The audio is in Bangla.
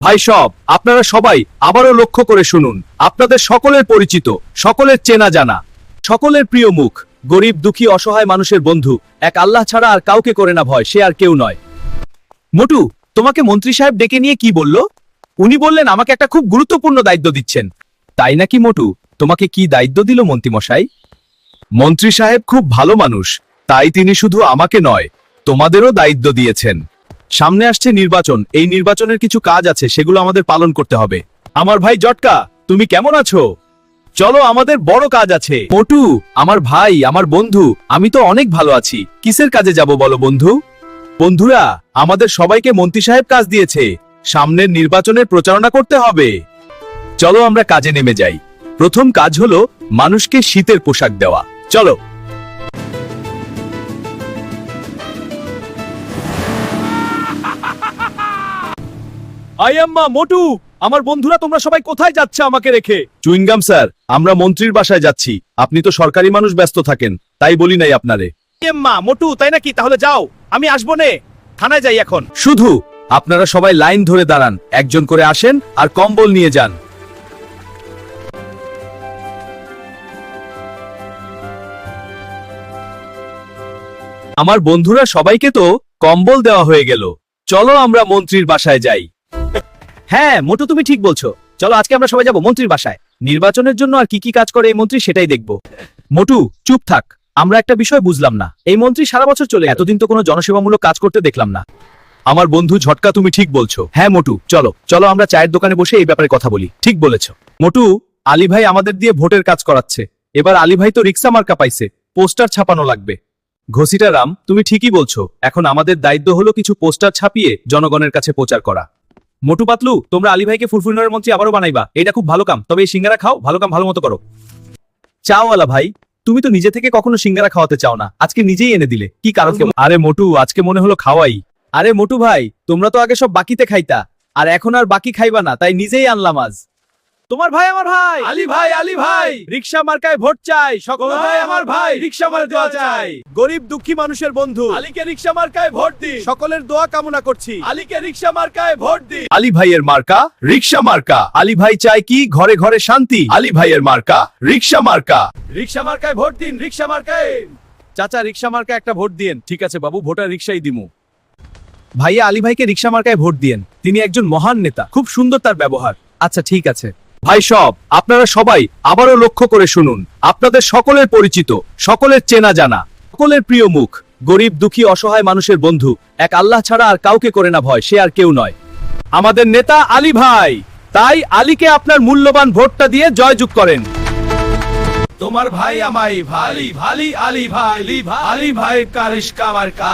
ভাই সব আপনারা সবাই আবারও লক্ষ্য করে শুনুন, আপনাদের সকলের পরিচিত, সকলের চেনা জানা, সকলের প্রিয় মুখ, গরিব দুঃখী অসহায় মানুষের বন্ধু, এক আল্লাহ ছাড়া আর কাউকে করে না ভয়, সে আর কেউ নয়। মোটু, তোমাকে মন্ত্রী সাহেব ডেকে নিয়ে কি বলল? উনি বললেন আমাকে একটা খুব গুরুত্বপূর্ণ দায়িত্ব দিচ্ছেন। তাই নাকি মোটু? তোমাকে কি দায়িত্ব দিল মন্ত্রী মশাই? মন্ত্রী সাহেব খুব ভালো মানুষ, তাই তিনি শুধু আমাকে নয়, তোমাদেরও দায়িত্ব দিয়েছেন। সামনে আসছে নির্বাচন, এই নির্বাচনের কিছু কাজ আছে, সেগুলো আমাদের পালন করতে হবে। আমার ভাই জটকা, তুমি কেমন আছো? চলো, আমাদের বড় কাজ আছে। মোটু, আমার ভাই, আমার বন্ধু, আমি তো অনেক ভালো আছি। কিসের কাজে যাব বলো বন্ধু? বন্ধুরা, আমাদের সবাইকে মন্ত্রী সাহেব কাজ দিয়েছে, সামনের নির্বাচনের প্রচারণা করতে হবে। চলো আমরা কাজে নেমে যাই। প্রথম কাজ হলো মানুষকে শীতের পোশাক দেওয়া। চলো। আয়াম্মা, মোটু, আমার বন্ধুরা, তোমরা সবাই কোথায় যাচ্ছে আমাকে রেখে? চুইংগাম স্যার, আমরা মন্ত্রীর বাসায় যাচ্ছি। আপনি তো সরকারি মানুষ, ব্যস্ত থাকেন, তাই বলি নাই আপনারে। আয়াম্মা, মোটু, তাই নাকি? তাহলে যাও, আমি আসবো নে। থানায় যাই এখন। শুধু আপনারা সবাই লাইন ধরে দাঁড়ান, একজন করে আসেন আর কম্বল নিয়ে যান। আমার বন্ধুরা সবাইকে তো কম্বল দেওয়া হয়ে গেল, চলো আমরা মন্ত্রীর বাসায় যাই। হ্যাঁ মোটু, তুমি ঠিক বলছো। চলো, আজকে আমরা সবাই যাবো মন্ত্রীর বাসায়। নির্বাচনের জন্য আর কি কি কাজ করে এই মন্ত্রী, সেটাই দেখবো। মোটু, চুপ থাক, আমরা একটা বিষয় বুঝলাম না। এই মন্ত্রী সারা বছর চলে, এতদিন তো কোনো জনসেবামূলক কাজ করতে দেখলাম না। আমার বন্ধু ঝটকা, তুমি ঠিক বলছো। হ্যাঁ মোটু, চলো চলো আমরা চায়ের দোকানে বসে এই ব্যাপারে কথা বলি। ঠিক বলেছো মোটু। আলী ভাই আমাদের দিয়ে ভোটের কাজ করাচ্ছে। এবার আলী ভাই তো রিক্সা মার্কা পাইছে, পোস্টার ছাপানো লাগবে। ঘসিটা রাম, তুমি ঠিকই বলছো। এখন আমাদের দায়িত্ব হলো কিছু পোস্টার ছাপিয়ে জনগণের কাছে প্রচার করা। মোটু পাতলু, তোমরা আলী ভাইকে ফুরফুরনের মন্ত্রী আবারও বানাইবা, এটা খুব ভালো কাম। তবে এই সিঙ্গারা খাও, ভালো কাম ভালো মতো করো। চাওয়ালা ভাই, তুমি তো নিজে থেকে কখনো সিঙ্গারা খাওয়াতে চাও না, আজকে নিজেই এনে দিলে, কি কারণ? আরে মোটু, আজকে মনে হলো খাওয়াই। আরে মোটু ভাই, তোমরা তো আগে সব বাকিতে খাইতা, আর এখন আর বাকি খাইবা না, তাই নিজেই আনলাম আজ। তোমার ভাই আমার ভাই আলী ভাই, আলী ভাই, রিক্সা মার্কায় ভোট চাই। সকল ভাই আমার ভাই, রিক্সা মার্কা দেওয়া চাই। গরিব দুঃখী মানুষের বন্ধু, আলীকে রিক্সা মার্কায় ভোট দিন। সকলের দোয়া কামনা করছি। আলীকে রিক্সা মার্কায় ভোট দিন। আলী ভাইয়ের মার্কা রিক্সা মার্কা। আলী ভাই চায় কি? ঘরে ঘরে শান্তি। আলী ভাইয়ের মার্কা রিক্সা মার্কা। রিক্সা মার্কায় ভোট দিন, রিক্সা মার্কায়। চাচা, রিক্সা মার্কা একটা ভোট দিয়েন। ঠিক আছে বাবু, ভোটার রিক্সাই দিমু। ভাইয়া, আলী ভাইকে রিক্সা মার্কায় ভোট দিয়েন, তিনি একজন মহান নেতা, খুব সুন্দর তার ব্যবহার। আচ্ছা ঠিক আছে। ভাই সব আপনারা সবাই আবারও লক্ষ্য করে শুনুন, আপনাদের সকলের পরিচিত, সকলের চেনা জানা, সকলের প্রিয় মুখ, গরিব দুঃখী অসহায় মানুষের বন্ধু, এক আল্লাহ ছাড়া আর কাউকে করে না ভয়, সে আর কেউ নয়, আমাদের নেতা আলী ভাই। তাই আলীকে আপনার মূল্যবান ভোটটা দিয়ে জয়যুগ করেন। তোমার ভাই আমায় ভালি ভালি, আলী ভাই, আলী ভাই কারিশ কামার কা।